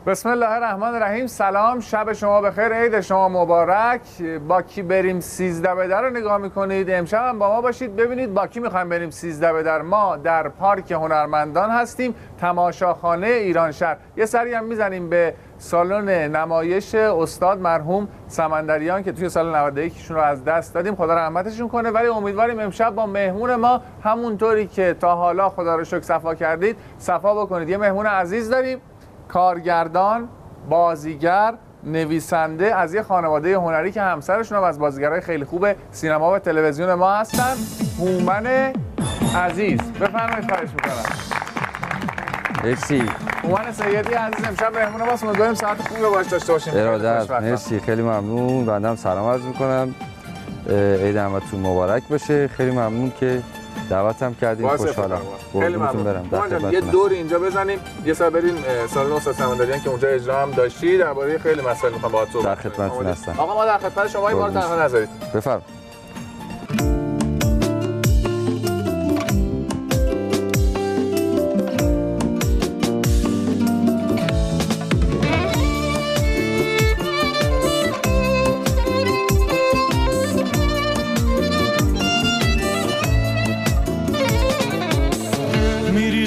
بسم الله الرحمن الرحیم. سلام، شب شما بخیر، عید شما مبارک. با کی بریم 13 به در رو نگاه میکنید؟ امشب هم با ما باشید ببینید با کی میخوایم بریم 13 به در. ما در پارک هنرمندان هستیم، تماشاخانه ایرانشهر. یه سری هم میزنیم به سالن نمایش استاد مرحوم سمندریان که توی سال 91 شون رو از دست دادیم، خدا رحمتشون کنه. ولی امیدواریم امشب با مهمون ما همونطوری که تا حالا خدا رو شکر صفا کردید صفا بکنید. یه مهمون عزیز داریم، کارگردان، بازیگر، نویسنده از یه خانواده هنری که همسرشون هم از بازیگرای خیلی خوب سینما و تلویزیون ما هستن. هومن عزیز، بفرمایید. خواهش میکنم. مرسی. هومن سیدی عزیز امشب مهمون ماست. امیدواریم ساعت خوبی رو باهاش داشته باشیم. ارادت. مرسی، خیلی ممنون. بنده هم سلام عرض میکنم. عید همتون مبارک باشه. خیلی ممنون که دعوتم کردید. خوشحالم. خیلی ممنون. یه دور اینجا بزنیم، یه سر بریم سالن استاد سمندریان که اونجا اجرا هم داشتی. درباره خیلی مسائل میخوام باهات صحبت کنم. در خدمتتون هستم. آقا ما در خدمت شما، این ما رو تنها نذارید. بفرمایید.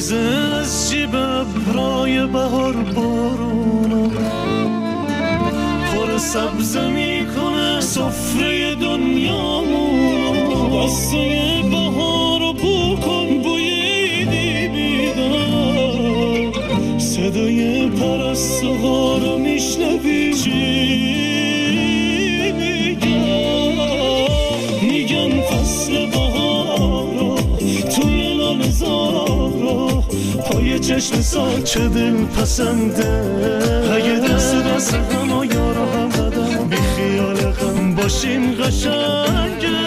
از جیب ابرای بهار بارونو پر سبز میکنه سفره دنیامونو. بسته بهارو بو کن بوی دیدی بیدار، صدای پرستوها رو میشنوی چی میگن فصل بهارو توی لالزارو پای چشم ساچه دل پسنده. اگه دست هم و یارو هم قدم بی خیال غم باشیم قشنگه.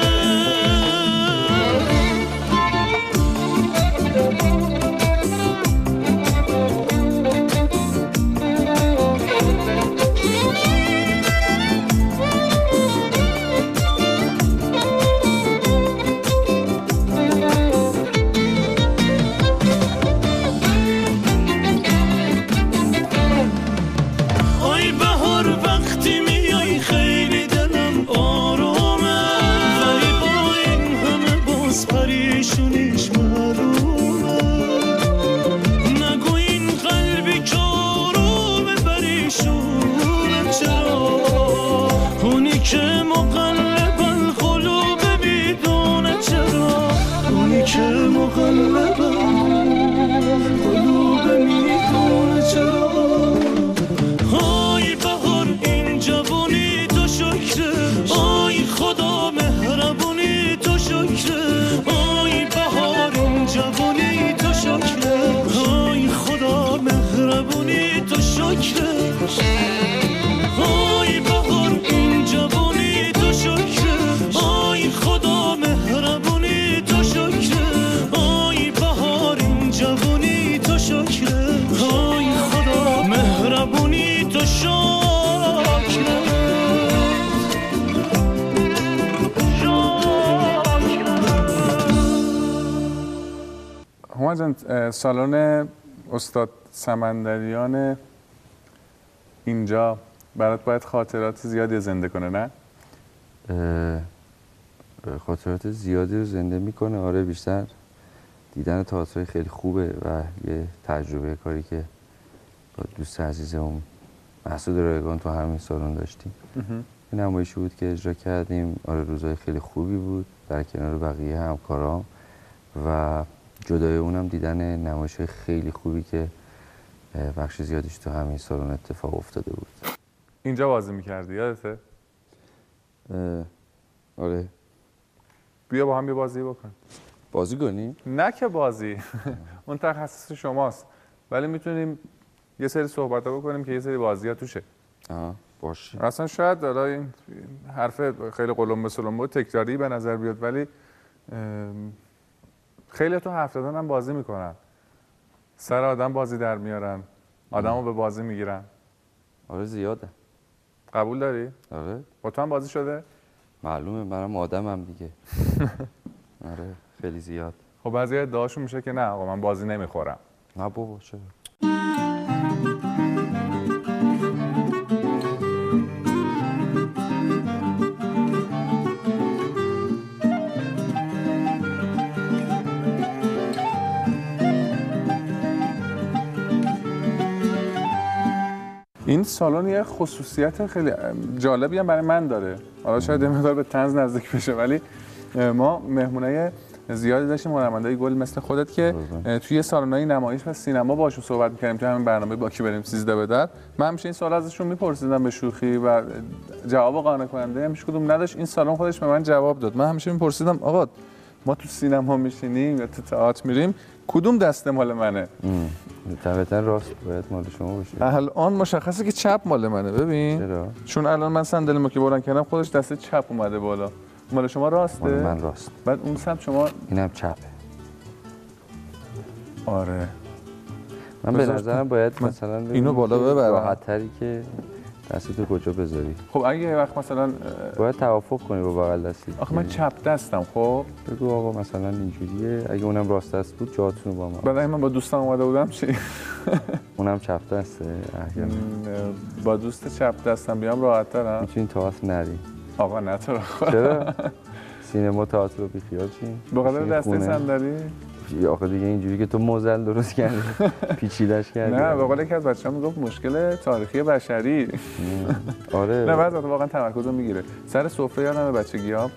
سالن استاد سمندریان اینجا برات باید خاطرات زیادی زنده کنه، نه؟ خاطرات زیادی رو زنده میکنه. آره، بیشتر دیدن تئاتر خیلی خوبه و یه تجربه کاری که با دوست عزیزم مسعود رایگان تو همین سالن داشتیم. این نمایشی بود که اجرا کردیم. آره، روزای خیلی خوبی بود در کنار بقیه همکارام و جدای اونم دیدن نمایش خیلی خوبی که بخش زیادیش تو همین سالن اتفاق افتاده بود. اینجا بازی میکردی یادته؟ آره. بیا با هم یه بازی بکن. بازی کنیم؟ نه که بازی اون تخصص شماست، ولی میتونیم یه سری صحبت‌ها بکنیم که یه سری بازی‌ها توشه. باشه. اصلا شاید حالا این حرف خیلی قلم به سلم بود تکراری به نظر بیاد، ولی خیلی تو حرف دادن هم بازی میکنن، سر آدم بازی در میارن، آدمو به بازی میگیرن. آره زیاده. قبول داری؟ آره. با تو هم بازی شده؟ معلومه، منم آدمم دیگه. آره خیلی زیاد. خب بعضی ادعاشون میشه که نه آقا من بازی نمیخورم. نه بابا چرا؟ این سالن یه خصوصیت خیلی جالبی هم برای من داره. حالا شاید یه مقدار به طنز نزدیک بشه، ولی ما مهمونای زیادی داشتیم، هنرمندای گل مثل خودت که توی سالن‌های نمایش و سینما باشون صحبت می‌کردیم توی همین برنامه با کی بریم 13 به در. من همیشه این سوال ازشون می‌پرسیدم به شوخی و جواب قانع کننده همیشه کدوم نداشت. این سالن خودش به من جواب داد. من همیشه می‌پرسیدم آقا ما تو سینما میشینیم یا تو تئاتر میریم کدوم دسته مال منه؟ طبعا راست باید مال شما باشه. الان مشخصه که چپ مال منه. ببین چرا؟ چون الان من صندلیمو که بلند کردم خودش دسته چپ اومده بالا. مال شما راسته؟ مال من راست. بعد اون سمت شما اینم چپه. آره. من به نظرم باید مثلا اینو بالا ببرم. راحت‌تری که دستتو کجا بذاری. خب اگه یه وقت مثلا باید توافق کنی با بغل دستی. آخه من چپ دستم. خب بگو آقا مثلا اینجوریه، اگه اونم راست دست بود جاتونو با من. بعد اگه من با دوستم اومده بودم چی؟ اونم چپ دسته. با دوست چپ دستم بیام راحت‌ترم. میتونی تئاتر نری. آقا نه تو. چرا؟ سینما تئاتر رو بیخیال چی؟ بغل دسته صندلی؟ آخه دیگه اینجوری که تو موزل درست کردی پیچیدش کردی. نه به قول یکی از بچه‌ها میگفت مشکل تاریخی بشری. آره. نه بعضی واقعا تمرکزو میگیره. سر سفره یادم بچگی‌ها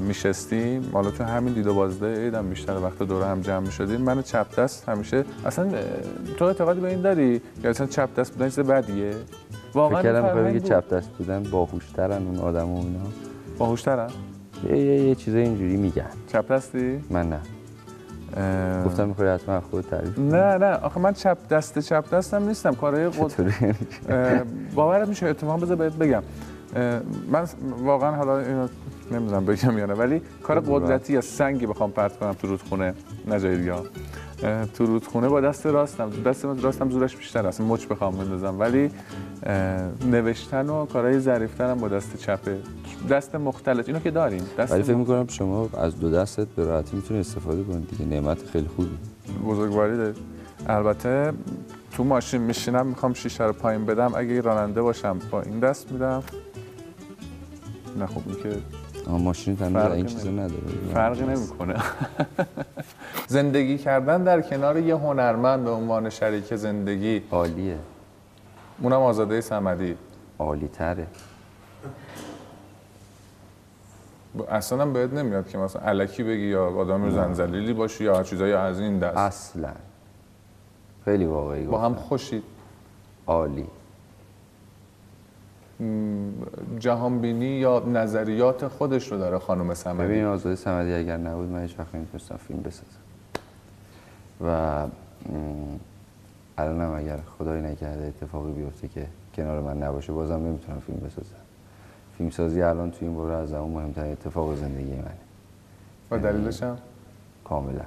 میشستیم، حالا تو همین دید و بازده عیدم بیشتر وقت دوره هم جمع می‌شدیم. من چپ دست همیشه اصلا تو اعتقادی به این داری که اصلا چپ دست بودن چیز بدیه؟ واقعا فکر کردم میگه چپ دست بودن باهوش‌ترن اون آدم‌ها اینا. باهوش‌ترن؟ یه چیزای اینجوری میگن. چپ دستی؟ من نه. گفتم میخوای حتما خودت تعریف. نه آخه من چپ دستم نیستم. کارهای باورت میشه اتفاقا بذار بهت بگم. من واقعا حالا اینو نمیدونم بگم یا نه، ولی کار قدرتی یا سنگی بخوام پرت کنم تو رودخونه نه جای دیگه، تو رودخونه با دست راستم زورش بیشتر است مچ بخوام بندازم، ولی نوشتن و کارهای ظریف‌تر هم با دست چپه. دست مختلط اینو که داریم. ولی فکر می‌کنم شما از دو دستت به راحتی میتونی استفاده کنید دیگه. نعمت خیلی خوبی. بزرگواری داره. البته تو ماشین میشینم میخوام شیشه رو پایین بدم، اگه راننده باشم با این دست میدم. نه خب این که ماشین تنها این چیزا نداره. فرقی نمیکنه. زندگی کردن در کنار یه هنرمند به عنوان شریک زندگی عالیه. اونم آزاده صمدی. عالی تره. اصلا هم بهت نمیاد که مثلا الکی بگی یا آدم زنجلیلی باشی یا چیزای از این دست. اصلا خیلی واقعی با هم خوشید. عالی. جهانبینی یا نظریات خودش رو داره خانم صمدی. ببین آزاده صمدی اگر نبود من هیچ وقت نمیتونستم فیلم بسازم و الانم اگر خدای نکرده اتفاقی بیفته که کنار من نباشه بازم نمیتونم فیلم بسازم. فیلمسازی الان توی این باره از اون مهمترین اتفاق زندگی منه. و دلیلش هم؟ کاملا.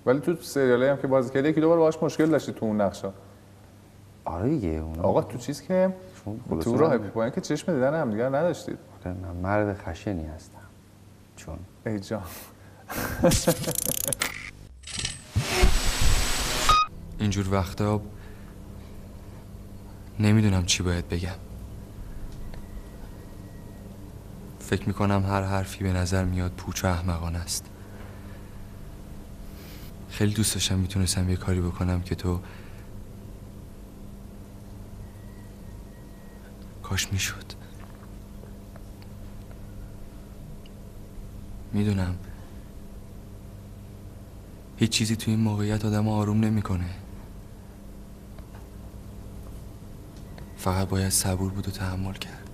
ولی تو سریالی هم که بازی کردی یکی دو بار باهاش مشکل داشتی تو اون نقشا. آره دیگه آقا تو چیز که تو راه پیپوین که چشم دیدن هم دیگه نداشتید. من مرد خشنی هستم. چون ای جان. اینجور وقتا نمیدونم چی باید بگم. فکر میکنم هر حرفی به نظر میاد پوچ و احمقانه است. خیلی دوست داشتم میتونستم یه کاری بکنم که تو کاش میشد. میدونم هیچ چیزی تو این موقعیت آدم آروم نمیکنه. فقط باید صبور بود و تحمل کرد.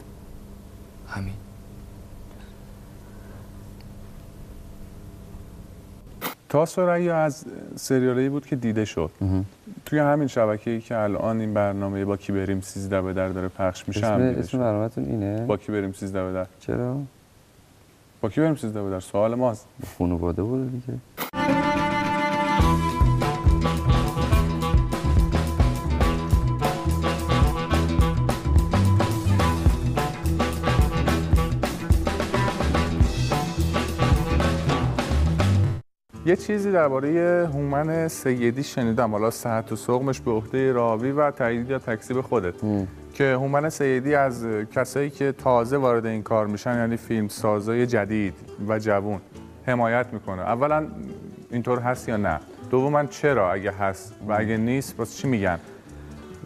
همین. تا سریا از سریالی بود که دیده شد. توی همین شبکه‌ای که الان این برنامه با کی بریم 13 به در داره پخش میشه. اسم برنامه‌تون اینه؟ با کی بریم 13 به در. چرا؟ با کی بریم 13 به در سوال ماست. خانواده بود دیگه. یه چیزی درباره هومن سیدی شنیدم، حالا صحت و سقمش به عهده راوی و تایید یا تکذیب خودت. که هومن سیدی از کسایی که تازه وارد این کار میشن، یعنی فیلمسازای جدید و جوون حمایت میکنه. اولا اینطور هست یا نه؟ دوما چرا اگه هست و اگه نیست باز چی میگن؟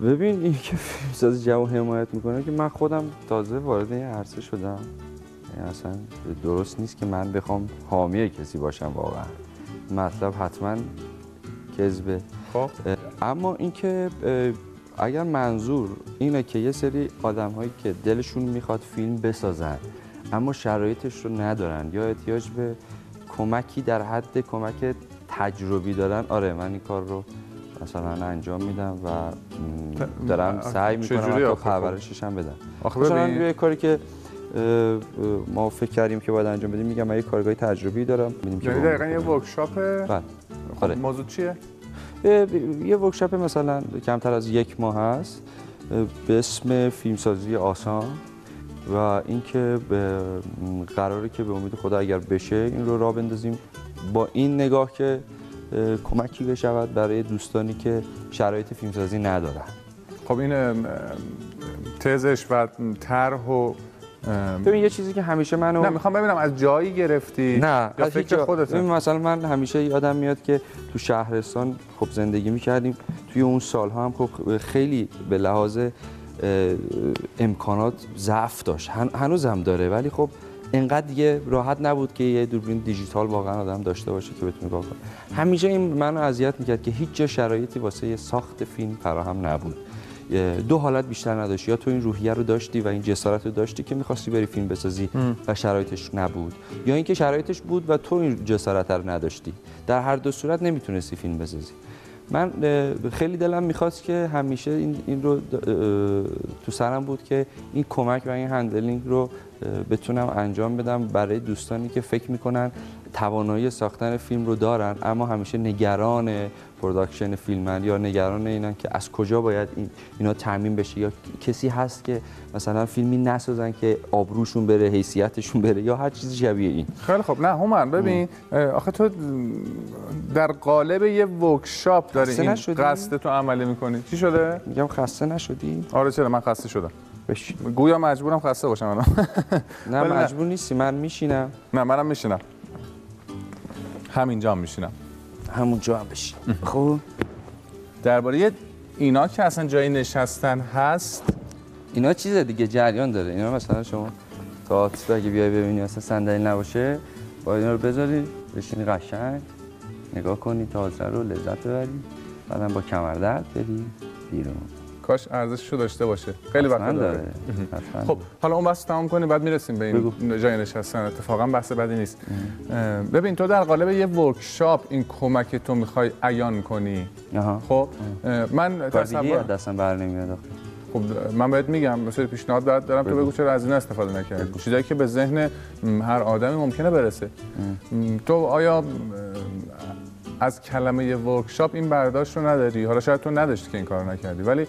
ببین این که فیلمساز جوان حمایت میکنه که من خودم تازه وارد این عرصه شدم، یعنی اصلا درست نیست که من بخوام حامی کسی باشم. واقعا مطلب حتما کذبه. خب اما اینکه اگر منظور اینه که یه سری آدم‌هایی که دلشون میخواد فیلم بسازن اما شرایطش رو ندارن یا احتیاج به کمکی در حد کمک تجربی دارن، آره من این کار رو مثلا انجام میدم و دارم سعی میکنم تا پرورشش هم بدم. مثلا یه کاری که ما فکر کردیم که باید انجام بدیم، میگم من یه کارگاه تجربی دارم. یعنی دقیقاً یه ورکشاپه؟ بله. آره. موضوع چیه؟ یه ورکشاپ مثلا کمتر از 1 ماه هست به اسم فیلمسازی آسان و اینکه قراره که به امید خدا اگر بشه این رو راه بندازیم با این نگاه که کمکی بشود برای دوستانی که شرایط فیلمسازی ندارن. خب این تزش و طرح و ببین یه چیزی که همیشه منو نه میخوام ببینم از جایی گرفتی نه یا فکر خودت؟ مثلا من همیشه یادم میاد که تو شهرستان خب زندگی میکردیم، توی اون سالها هم خب خیلی به لحاظ امکانات ضعف داشت، هنوزم داره، ولی خب اینقدر دیگه راحت نبود که یه دوربین دیجیتال واقعا آدم داشته باشه که بتونه کار کنه. همیشه این منو اذیت میکرد که هیچ جا شرایطی واسه یه ساخت فیلم فراهم نبود. دو حالت بیشتر نداشت، یا تو این روحیه رو داشتی و این جسارت رو داشتی که می‌خواستی بری فیلم بسازی و شرایطش نبود، یا اینکه شرایطش بود و تو این جسارت رو نداشتی. در هر دو صورت نمیتونستی فیلم بسازی. من خیلی دلم می‌خواست که همیشه این رو تو سرم بود که این کمک و این هندلینگ رو بتونم انجام بدم برای دوستانی که فکر میکنن توانایی ساختن فیلم رو دارن اما همیشه نگران پروداکشن فیلمن یا نگران اینن که از کجا باید اینا تامین بشه، یا کسی هست که مثلا فیلمی نسازن که آبروشون بره، حیثیتشون بره، یا هر چیزی شبیه این. خیلی خب. نه هومن ببین آخه تو در قالب یه ورکشاپ داری این قصد تو عملی میکنی. چی شده؟ میگم خسته نشدی؟ آره چرا من خسته شدم. بشین. گویا مجبورم خسته باشم الان. نه مجبور نیستی، من میشینم. نه منم میشینم، همینجا هم میشینم. همونجا هم بشین. خب درباره اینا که اصلا جای نشستن هست، اینا چیز دیگه جریان داره. اینا مثلا شما تئاتر اگه بیای ببینی اصلا صندلی نباشه، با اینا رو بذاری بشینی قشنگ نگاه کنی تئاتر رو، لذت ببری، بعدم با کمردرد بری بیرون. کاش ارزششو داشته باشه. خیلی وقت داره. خب حالا اون بحث تمام کنیم بعد میرسیم به این جای نشستن. اتفاقا بحث بدی نیست. ببین تو در قالب یه ورکشاپ این کمک تو میخوای عیان کنی. خب من تصور دستم بر نمیاد. خب من بهت میگم مثلا پیشنهاد دارم تو بگو چرا از این استفاده نکردی. چیزایی که به ذهن هر آدمی ممکنه برسه. تو آیا از کلمه ورکشاپ این برداشت رو نداری؟ حالا شاید تو نداشتی که این کارو نکردی، ولی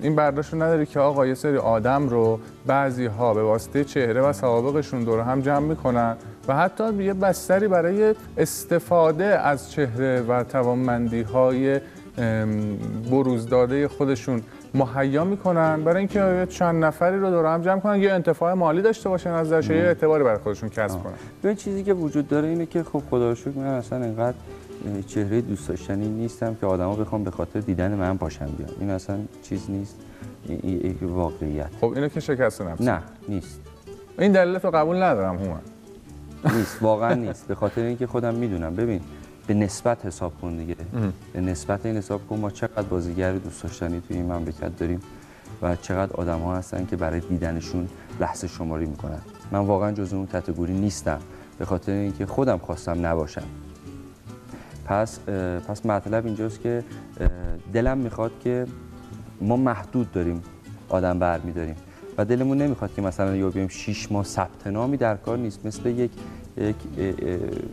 این برداشت رو نداری که آقا یه سری آدم رو بعضی ها به واسطه چهره و سوابقشون دور هم جمع میکنن و حتی یه بستری برای استفاده از چهره و توانمندی های بروز داده خودشون مهیا میکنن برای اینکه چند نفری رو دور هم جمع کنن، یه انتفاع مالی داشته باشن، از درش یه اعتباری برای خودشون کسب کنن. ببین چیزی که وجود داره اینه که خب خدا رو شکر من اصلا اینقدر چهره دوست داشتنی نیستم که آدما بخوام به خاطر دیدن من باشن بیان. این اصلا چیز نیست، این واقعیت. خب اینو که شکست نفس. نه نیست. این دلیل تو قبول ندارم هومن. نیست، واقعا نیست. به خاطر اینکه خودم میدونم. ببین به نسبت حساب کن دیگه. به نسبت این حساب کن ما چقدر بازیگر دوست داشتنی توی این مملکت داریم و چقدر آدم‌ها هستن که برای دیدنشون لحظه شماری میکنن. من واقعا جزو اون کاتگوری نیستم به خاطر اینکه خودم خواستم نباشم. پس مطلب اینجاست که دلم میخواد که ما محدود داریم آدم برمی‌داریم و دلمون نمیخواد که مثلا یا بیایم 6 ماه ثبت نامی در کار نیست، مثل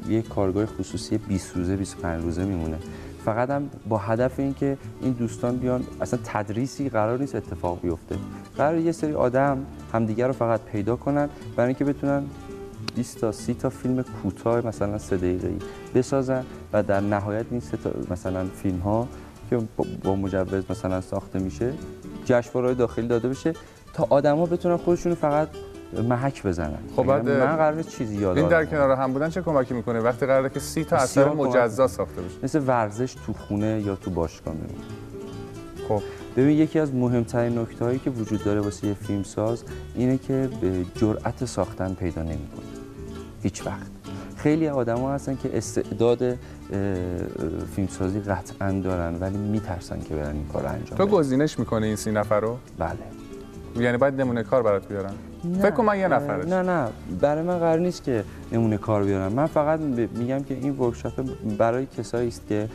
یک کارگاه خصوصی 20 روزه 25 روزه میمونه. فقط هم با هدف این که این دوستان بیان، اصلا تدریسی قرار نیست اتفاق بیفته، قرار یه سری آدم همدیگر رو فقط پیدا کنن برای اینکه بتونن 20 تا 30 تا فیلم کوتاه مثلا 3 دقیقه‌ای بسازن و در نهایت این 3 تا مثلا فیلم ها که با مجوز مثلا ساخته میشه جشنواره‌های داخلی داده بشه تا آدما بتونن خودشون فقط محک بزنن. خب بعد من قراره چیزی یاد این در کنار هم بودن چه کمکی میکنه وقتی قراره که 30 تا اثر مجزا ساخته بشه؟ مثل ورزش تو خونه یا تو باشگاه میمونه. خب ببین یکی از مهمترین نکته‌هایی که وجود داره واسه یه فیلمساز اینه که جرأت ساختن پیدا نمی‌کنه هیچ وقت. خیلی آدم‌ها هستن که استعداد فیلمسازی قطعاً دارن ولی میترسن که برن این کار رو انجام تو بدن. گزینش می‌کنی این 30 نفر رو؟ بله. یعنی باید نمونه کار برات بیارن؟ فکر کنم من یه نفرش. نه برای من قرار نیست که نمونه کار بیارم. من فقط میگم که این ورکشاپ برای کسایی است که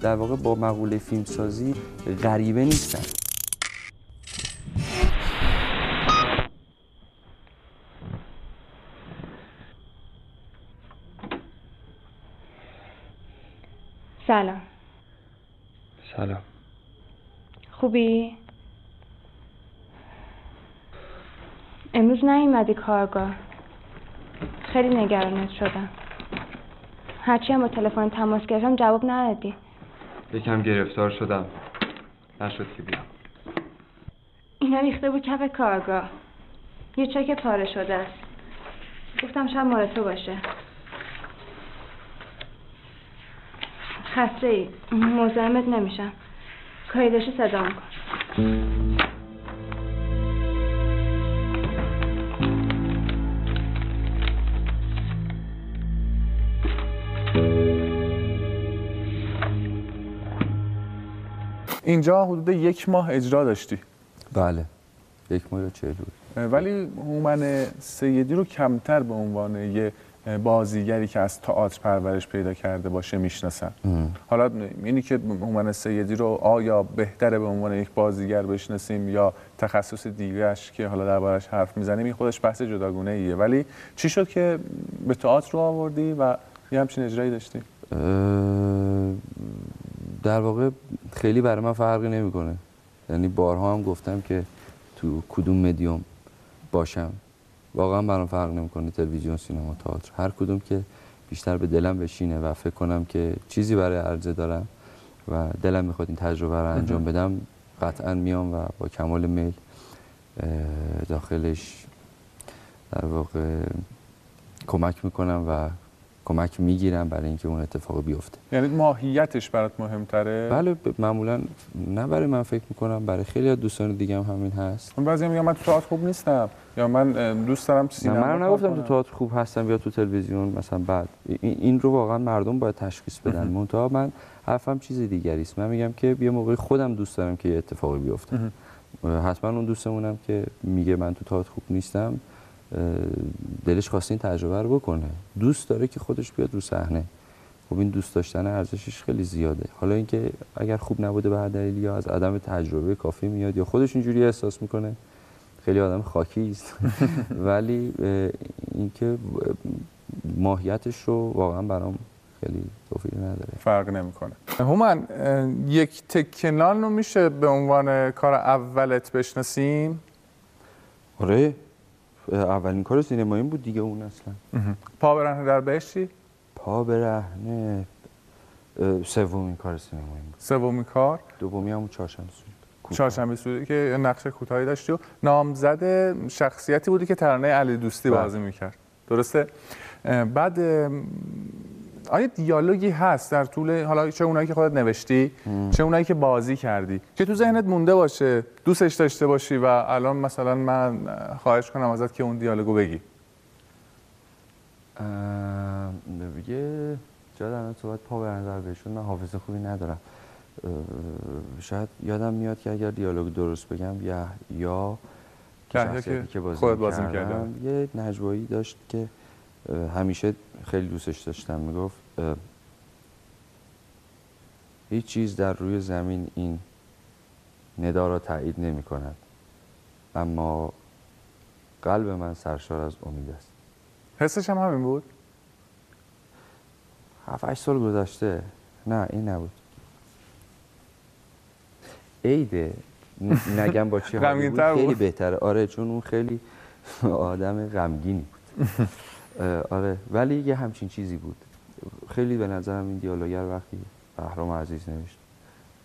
در واقع با مقوله فیلمسازی غریبه نیستن. سلام. سلام. خوبی؟ امروز نیومدی کارگاه. خیلی نگرانت شدم. هرچی هم با تلفن تماس گرفتم جواب ندادی. یکم گرفتار شدم. نشد که بیام. اینا ریخته بود کف کارگاه. یه چک پاره شده است. گفتم شاید مال تو باشه. خسته ای. مزاحمت نمیشم. کاری داشتی صدام کن. اینجا حدود 1 ماه اجرا داشتی. بله 1 ماه یا 40 روز. ولی هومن سیدی رو کمتر به عنوان یه بازیگری که از تئاتر پرورش پیدا کرده باشه میشناسن. حالا اینی که هومن سیدی رو آیا بهتره به عنوان یک بازیگر بشناسیم یا تخصص دیگه‌اش که حالا دربارش حرف میزنیم این خودش بحث جداگونه ایه. ولی چی شد که به تئاتر رو آوردی و یه همچین اجرایی داشتی؟ در واقع خیلی برای من فرقی نمیکنه. یعنی بارها هم گفتم که تو کدوم مدیوم باشم واقعا برام فرق نمیکنه، تلویزیون، سینما، تئاتر، هر کدوم که بیشتر به دلم بشینه و فکر کنم که چیزی برای عرضه دارم و دلم میخواد این تجربه رو انجام بدم قطعا میام و با کمال میل داخلش در واقع کمک میکنم و کمک میگیرم برای اینکه اون اتفاق بیفته. یعنی ماهیتش برات مهمتره؟ بله معمولا نه برای من فکر میکنم، برای خیلی از دوستان دیگه هم همین هست. بعضی میگن من تو تئاتر خوب نیستم یا من دوست دارم سینما. من نگفتم تو تئاتر خوب هستم یا تو تلویزیون مثلا بعد این رو واقعا مردم باید تشخیص بدن. منتها من حرفم چیز دیگری است. من میگم که یه موقعی خودم دوست دارم که یه اتفاقی بیفته. حتما اون دوستمونم که میگه من تو تئاتر خوب نیستم دلش خواسته این تجربه رو بکنه، دوست داره که خودش بیاد رو صحنه. خب این دوست داشتن ارزشش خیلی زیاده. حالا اینکه اگر خوب نبوده به هر دلیلی یا از عدم تجربه کافی میاد یا خودش اینجوری احساس میکنه، خیلی آدم خاکی است ولی اینکه ماهیتش رو واقعا برام خیلی توفیق نداره، فرق نمیکنه. هومن یک تکنان رو میشه به عنوان کار اولت بشناسیم؟ آره اولین کار سینمایی بود دیگه اون اصلا. پا برهنه در بهشت چی؟ پا برهنه سومین کار سینمایی بود. سومین کار؟ دومی همون چهارشنبه سوری که نقش کوتاهی داشتی و نامزد شخصیتی بودی که ترانه علی دوستی بازی میکرد. درسته؟ بعد آیا دیالوگی هست در طول حالا چه اونایی که خودت نوشتی چه اونایی که بازی کردی که تو ذهنت مونده باشه، دوستش داشته باشی و الان مثلا من خواهش کنم ازت که اون دیالوگو بگی؟ یه جا در صحبت پا برهنه بهشون من حافظه خوبی ندارم. شاید یادم میاد که اگر دیالوگ درست بگم یا شخصیتی که بازی کردم یه نجوایی داشت که همیشه خیلی دوستش داشتم. میگفت هیچ چیز در روی زمین این ندا را تایید نمی کند، اما قلب من سرشار از امید است. حسش هم همین بود؟ 7-8 سال گذشته. نه این نبود. عیده نگم با چی حالی بود خیلی بهتره. آره چون اون خیلی آدم غمگینی بود. آره ولی یه همچین چیزی بود. خیلی به نظرم این دیالوگر وقتی بهرام عزیز نوشت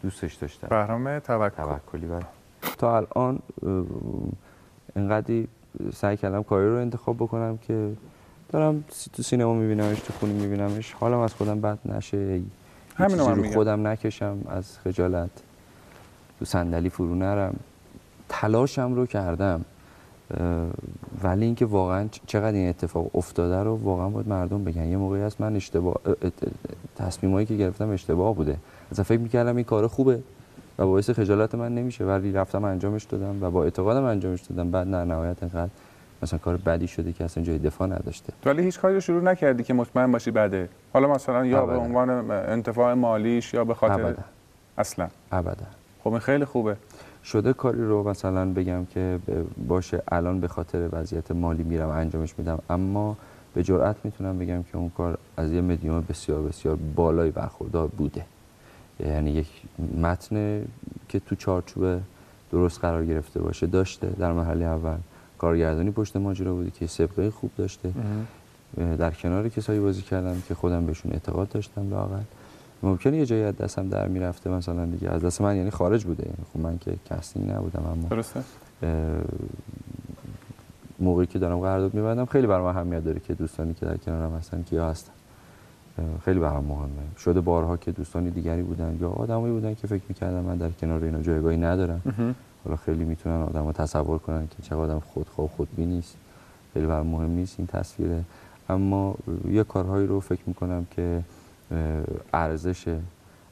دوستش داشتم. بهرام توکلی. بله تا الان اینقدر سعی کردم کاری رو انتخاب بکنم که دارم تو سینما میبینمش، تو خونه میبینمش، حالم از خودم بد نشه، همین رو خودم نکشم از خجالت تو صندلی فرو نرم. تلاشم رو کردم، ولی اینکه واقعا چقدر این اتفاق افتاده رو واقعا باید مردم بگن. یه موقعی هست من تصمیمایی که گرفتم اشتباه بوده، اصلا فکر می‌کردم این کار خوبه و باعث خجالت من نمیشه، ولی رفتم انجامش دادم و با اعتقادم انجامش دادم. بعد نه نهایت اینقدر مثلا کار بدی شده که اصلا جای دفاع نداشته. ولی هیچ کاری رو شروع نکردی که مطمئن باشی بده؟ حالا مثلا یا به عنوان انتفاع مالیش یا به خاطر ابدا. اصلا ابدا. خب این خیلی خوبه. شده کاری رو مثلا بگم که باشه الان به خاطر وضعیت مالی میرم انجامش میدم، اما به جرئت میتونم بگم که اون کار از یه مدیوم بسیار بسیار بالایی برخوردار بوده. یعنی یک متن که تو چارچوب درست قرار گرفته باشه داشته. در مرحله اول کارگردانی پشت ماجرا بوده که سابقه خوب داشته. در کنار کسایی بازی کردم که خودم بهشون اعتقاد داشتم. لااقل ممکنه یه جایی از دستم در میرفته مثلا دیگه از دست من، یعنی خارج بوده. یعنی خب من که کاستینگ نبودم، اما درسته. موقعی که دارم قرارداد می‌بندم خیلی برام اهمیت داره که دوستانی که در کنارم هستن کیا هستن. خیلی برام مهمه. شده بارها که دوستانی دیگری بودن یا آدمایی بودن که فکر می‌کردم من در کنار اینا جایگاهی ندارم. حالا خیلی میتونن آدم‌ها تصور کنن که چقدر آدم خودخواه و خودبین نیست. خیلی برام مهم نیست این تصویره، اما یه کارهایی رو فکر می‌کنم که ارزش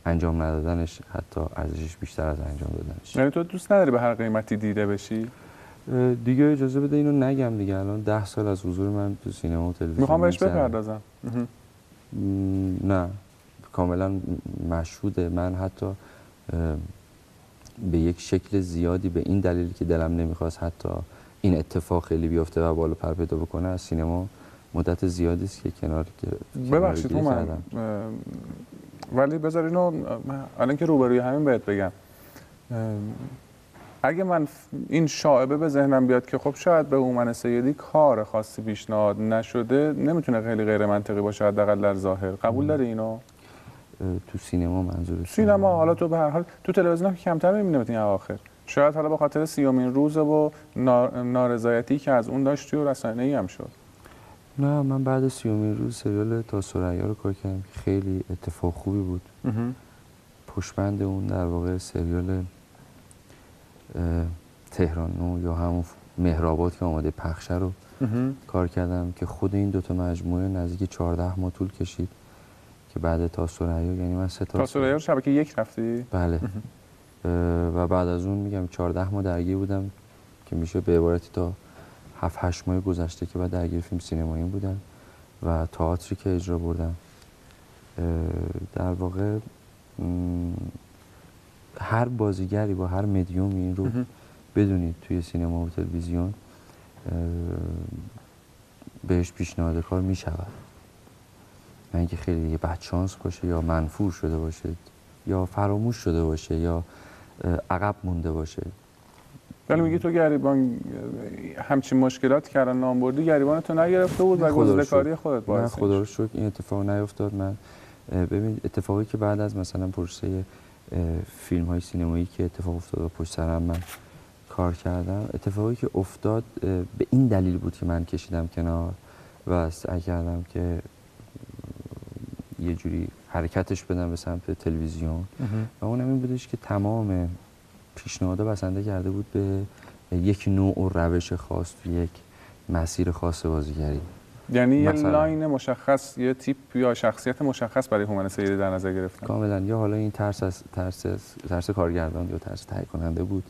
انجام ندادنش حتی ارزشش بیشتر از انجام دادنش. یعنی تو دوست نداری به هر قیمتی دیده بشی؟ دیگه اجازه بده اینو نگم دیگه. الان 10 سال از حضور من تو سینما و تلویزیون میخوام بهش بپردازم. نه کاملا مشهوده. من حتی به یک شکل زیادی به این دلیل که دلم نمیخواست حتی این اتفاق خیلی بیفته و بالا پر پیدا بکنه از سینما مدت زیادی است که کنار ببخشید من ولی بذار اینو الان که روبروی همین بهت بگم. اگه من این شایبه به ذهنم بیاد که خب شاید به هومن سیدی کار خاصی پیشنهاد نشده، نمیتونه خیلی غیر منطقی باشه حداقل در ظاهر. قبول داری اینو؟ تو سینما منظورت؟ سینما حالا تو به هر حال تو تلویزیون که کمتر می‌بینیم این اواخر. شاید حالا به خاطر 30مین روز و نارضایتی که از اون داشت و رسانه‌ای هم شد. نه من بعد 30مین روز سریال تا ثریا رو کار کردم که خیلی اتفاق خوبی بود. پشتبند اون در واقع سریال تهران نو یا همون مهرآباد که آماده پخشه رو کار کردم که خود این دوتا مجموعه نزدیک 14 ماه طول کشید که بعد تا ثریا، یعنی من 3 تا ثریا رو شبکه 1 رفتی؟ بله. و بعد از اون میگم 14 ماه درگیر بودم که میشه به عبارتی تا 7-8 ماه گذشته که بعد درگیر فیلم سینمایی بودم و تئاتری که اجرا بردم. در واقع هر بازیگری با هر مدیومی این رو بدونید توی سینما و تلویزیون بهش پیشنهاد کار می شود. نه اینکه خیلی دیگه بدشانس باشه یا منفور شده باشه یا فراموش شده باشه یا عقب مونده باشه. ولی میگی تو گریبان همچین مشکلات کردن نام بردی، گریبان تو نگرفته بود و گزارش‌کاری خودت باعث نه خدا رو شکر این اتفاق نیفتاد. من ببین اتفاقی که بعد از مثلا پروسه فیلم های سینمایی که اتفاق افتاد و پشت سرم من کار کردم، اتفاقی که افتاد به این دلیل بود که من کشیدم کنار و سعی کردم که یه جوری حرکتش بدم به سمت تلویزیون و اونم این بودش که تمام پیشنهادها بسنده کرده بود به یک نوع و روش خاص و یک مسیر خاص بازیگری. یعنی یه لاین مشخص، یه تیپ یا شخصیت مشخص برای هومن سیدی در نظر گرفتن. کاملا. یا حالا این ترس کارگردان یا ترس تهیه کننده بود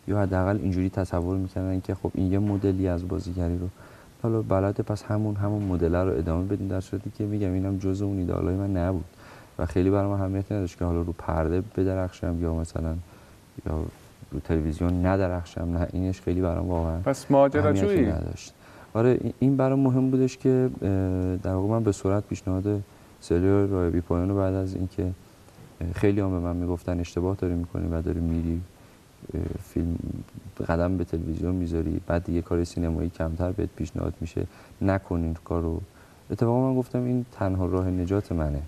یا حداقل اینجوری تصور می‌کردن که خب این یه مدلی از بازیگری رو حالا بلده، پس همون مدل رو ادامه بدیم، در صورتی که میگم اینم جزء اون ایده‌های من نبود و خیلی برام اهمیتی نداشت که حالا رو پرده بدرخشم یا مثلا یا رو تلویزیون ندرخشم. نه اینش خیلی برام واقعا پس ماجراجویی نداشت. آره این برام مهم بودش که در واقع من به سرعت پیشنهاد سریال راه بی پایان رو بعد از اینکه خیلی هم به من میگفتن اشتباه داری میکنی و داری میری فیلم قدم به تلویزیون میذاری، بعد دیگه کار سینمایی کمتر بهت پیشنهاد میشه، نکن این کارو. اتفاقا من گفتم این تنها راه نجات منه،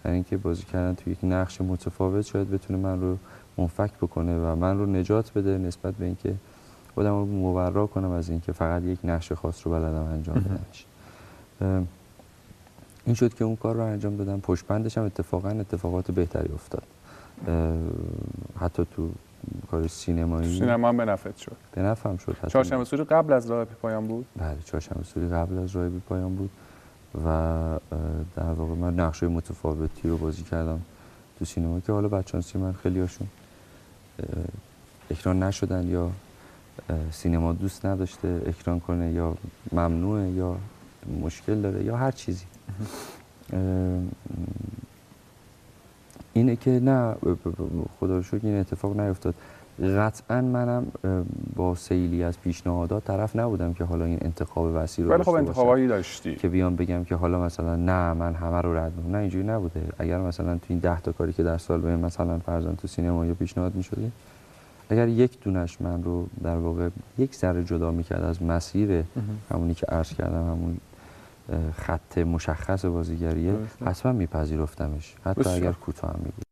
یعنی اینکه بازی کردن توی یک نقش متفاوت شاید بتونه من رو منفک بکنه و من رو نجات بده نسبت به اینکه خودم رو مبرا کنم از اینکه فقط یک نقش خاص رو بلدم انجام بدمش. این شد که اون کار رو انجام دادم. پشت بندش هم اتفاقات بهتری افتاد. حتی تو کار سینمایی سینما هم به نفعت شد. به نفعم شد. چهارشنبه سوری قبل از راه بی پایان بود؟ بله، چهارشنبه سوری قبل از راه بی پایان بود و در واقع من نقشای متفاوتی رو بازی کردم تو سینما که حالا بدشانسی من خیلی هاشون اکران نشدن یا سینما دوست نداشته اکران کنه یا ممنوعه یا مشکل داره یا هر چیزی. اینه که نه، خدا رو شکر این اتفاق نیفتاد. قطعا منم با سیلی از پیشنهادات طرف نبودم که حالا این انتخاب وسیع رو ولی داشته خب باشم انتخابایی داشتی که بیام بگم که حالا مثلا نه من همه رو رد می‌کنم. نه اینجوری نبوده. اگر مثلا تو این 10 تا کاری که در سال بهم مثلا فرضاً تو سینما یا پیشنهاد می‌شده، اگر یک دونش من رو در واقع یک ذره جدا می‌کرد از مسیر همونی که عرض کردم، همون خط مشخص بازیگریه، حتما میپذیرفتمش، حتی بسیار. اگر کوتاه هم میبود.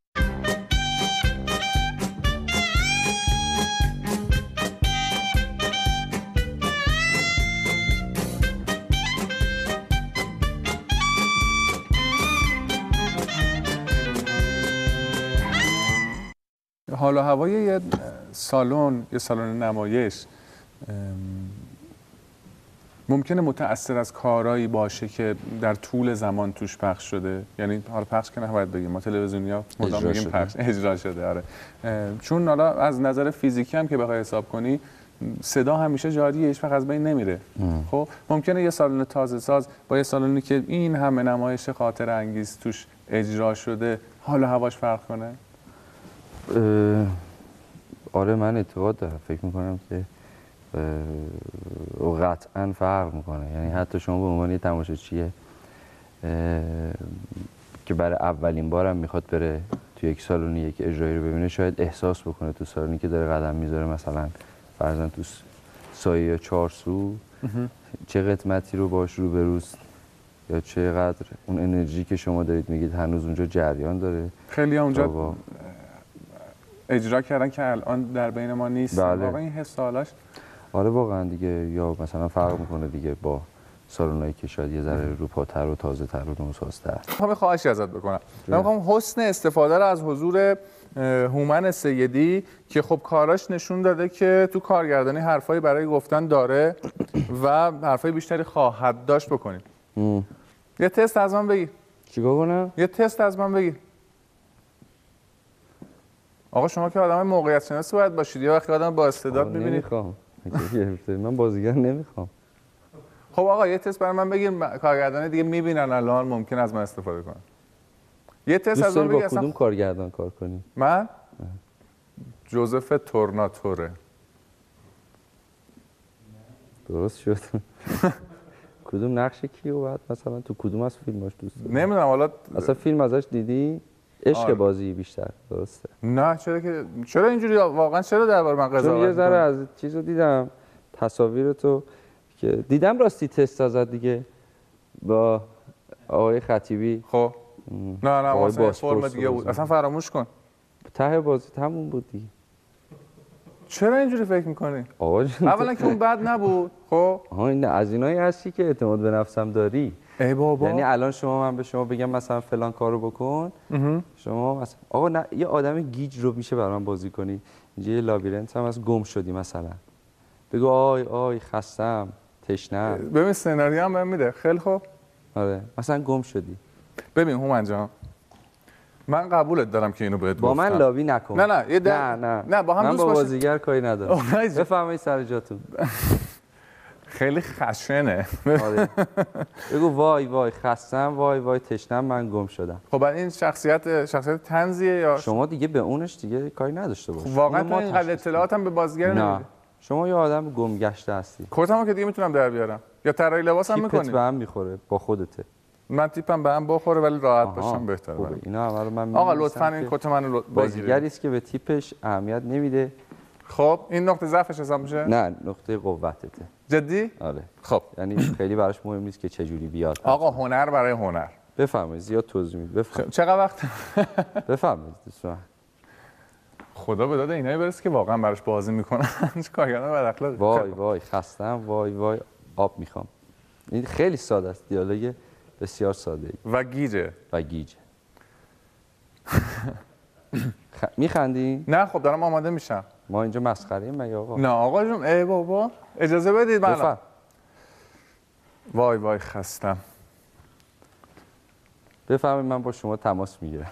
حال و هوای یه سالن نمایش ممکنه متأثر از کارهایی باشه که در طول زمان توش پخش شده. یعنی حالا پخش که نباید بگیم، ما تلویزیونیا مدام بگیم پخش، اجرا شده. آره. چون حالا از نظر فیزیکی هم که بخوای حساب کنی صدا همیشه جاریه، هیچ وقت از بین نمیره. خب ممکنه یه سالن تازه ساز با یه سالنی که این همه نمایش خاطر انگیز توش اجرا شده حال و هواش فرق کنه؟ آره من اعتقاد دارم، فکر میکنم که قطعا فرق میکنه. یعنی حتی شما به عنوان یه تماشاچی که برای اولین بارم میخواد بره تو یک سالونی یک اجرایی رو ببینه، شاید احساس بکنه تو سالونی که داره قدم میذاره مثلا فرضاً تو سایه یا چارسو چه قسمتی رو باش روبروست یا چقدر اون انرژی که شما دارید میگید هنوز اونجا جریان داره. خیلی اونجا اجرا کردن که الان در بین ما نیست. بله. واقعا این حس حالاش آره واقعا دیگه، یا مثلا فرق میکنه دیگه با سالنایی که شاید یه ذره روپاتر و تازه تر و نوسازتر. میخوام خواهشی ازت بکنم. من میخوام حسن استفاده رو از حضور هومن سیدی که خب کاراش نشون داده که تو کارگردانی حرفایی برای گفتن داره و حرفای بیشتری خواهد داشت بکنیم. یه تست از من بگیر. چیکار کنم؟ یه تست از من بگیر. آقا شما که آدم موقعیت شناسی باید باشید، یا وقتی آدم با استعداد می‌بینید. نمیخوام. من بازیگر نمیخوام. خب آقا یه تست برای من بگیر، کارگردان دیگه می‌بینن الان ممکن از من استفاده کنن. یه تست از من بگیر. با کدوم کارگردان کار کنی؟ من جوزف تورناتوره. درست شد. کدوم نقش کیو بعد مثلا تو کدوم از فیلماش دوست داری؟ نمیدونم حالا اصلا فیلم ازش دیدی؟ عشق آره. بازی بیشتر درسته. نه چرا اینجوری واقعا چرا درباره من قضاوت چون یه ذره از چیزو دیدم، تصاویر تو که دیدم راستی تست ازت دیگه با آقای خطیبی. خب نه واسه فرم باسپورس دیگه بود، اصلا فراموش کن. ته بازی همون بود دیگه. چرا اینجوری فکر میکنی؟ آقا اولا که اون بد نبود. خب این از اینایی هستی که اعتماد به نفسم داری. ای بابا، یعنی الان من به شما بگم مثلا فلان کارو بکن، شما مثلا آقا نه یه آدم گیج رو میشه برام بازی کنی، اینجا یه لابیرنت هم از گم شدی مثلا، بگو آی خستم تشنم. ببین سناریو هم بهم میده. خیلی خوب. آره مثلا گم شدی. ببین هومن جان، من قبولت دارم که اینو بهت گفتم. با من لابی نکن. نه نه با هم من دوست با باشیم. بازیگر کاری ندارم. بفرمایید سر جاتون. خیلی خشنه. آره. بگو وای خستم، وای تشنم، من گم شدم. خب این شخصیت طنزیه یا شما دیگه به اونش دیگه کاری نداشته باش. واقعا تو اینقدر اطلاعاتم به بازیگر نمیدی؟ شما یه آدم گم گشته هستی. کتمو که دیگه میتونم در بیارم یا طراحی لباسم میکنی؟ تیپت به هم میخوره با خودته. من تیپم به هم بخوره ولی راحت باشم بهتره. اینا همه رو من آقا لطفاً این کت منو بازیگری است که به تیپش اهمیت نمیده. خب این نقطه ضعفش حساب میشه؟ نه نقطه قوتته. جدی؟ آره. خب یعنی خیلی براش مهم نیست که چه جوری بیاد. آقا هنر برای هنر. بفرمایید زیاد توضیح میدید. بفرمایید. چقدر وقت؟ بفرمایید دوستان. خدا به داد اینایی برسه که واقعا براش بازی میکنن. کارگردان بد اخلاق. وای خستم، وای آب میخوام. این خیلی ساده است، دیالوگ بسیار ساده و گیجه. میخندی؟ نه خب دارم آماده میشم. ما اینجا مسخره‌ایم مگه آقا؟ نه آقا جون، ای بابا اجازه بدید من. بفرم. وای وای خستم. بفرمایید من با شما تماس میگیرم.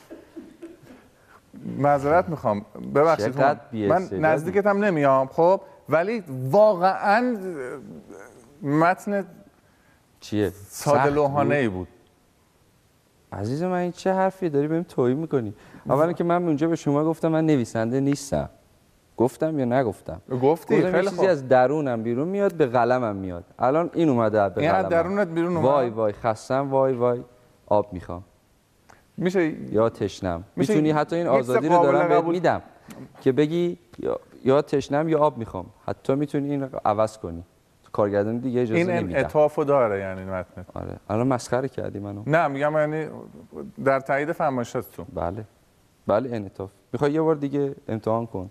معذرت میخوام، ببخشید چقدر من بی‌استعدادی. نزدیکتم نمیام خب، ولی واقعا متن چیه؟ ساده سخت لوحانه ای بود؟ بود. عزیز من این چه حرفی داری بهم توهین میکنی؟ اولا که من اونجا به شما گفتم من نویسنده نیستم. گفتم یا نگفتم؟ گفتی گفتم خیلی یه چیزی خوب. از درونم بیرون میاد به قلمم میاد. الان این اومده به این از قلمم. درونت بیرون اومد؟ وای وای خستم، وای وای آب میخوام میشه یا تشنم. میشه میتونی حتی این یه آزادی رو قابل دارم بهت قبول- میدم که بگی یا تشنم یا آب میخوام. حتی میتونی این رو عوض کنی. تو کارگردانی دیگه اجازه این نمیدم. انعطافو داره یعنی متن. آره الان مسخره کردی منو. نه میگم یعنی در تایید فرمایشاتتون. بله بله انعطاف. میخوای یه بار دیگه امتحان کن.